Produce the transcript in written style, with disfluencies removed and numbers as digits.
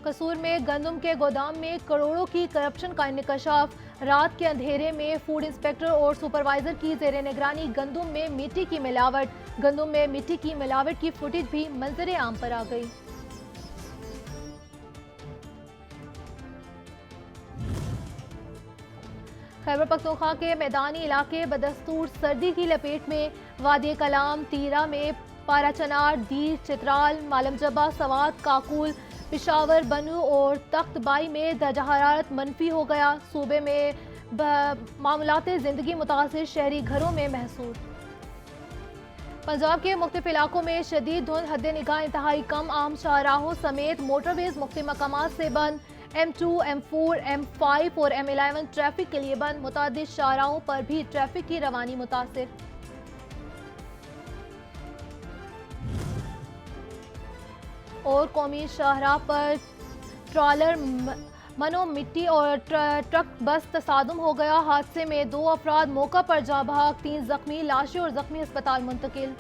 कसूर में गंदम के गोदाम में करोड़ों की करप्शन का इंकशाफ। रात के अंधेरे में फूड इंस्पेक्टर और सुपरवाइजर की जेर निगरानी गंदम में मिट्टी की मिलावट। गंदम में मिट्टी की मिलावट की फुटेज भी मंजर आम पर आ गई। खैबर पख्तूनख्वा के मैदानी इलाके बदस्तूर सर्दी की लपेट में। वादी कलाम, तीरा में पारा चनार, दीर, चित्राल, मालम जबा, सवात, काकुल, पिशावर, बनू और तख्तबाई में दर्जा हरारत मनफी हो गया। सूबे में मामूलात जिंदगी मुतासिर, शहरी घरों में महसूस। पंजाब के मुख्तलिफ इलाकों में शदीद धुंध, हद निगाह इंतहाई कम। आम शाहराहों समेत मोटरवेज मुख्तलिफ मकामात से बंद। M2, M4, M5 और M11 ट्रैफिक के लिए बंद। मुतादिद शाहराहों पर भी ट्रैफिक की रवानी मुतासिर। और कौमी शाहराह पर ट्रॉलर मनो मिट्टी और ट्रक बस तसादुम हो गया। हादसे में 2 अफराद मौका पर जा बहक, 3 जख्मी। लाशें और जख्मी अस्पताल मुंतकिल।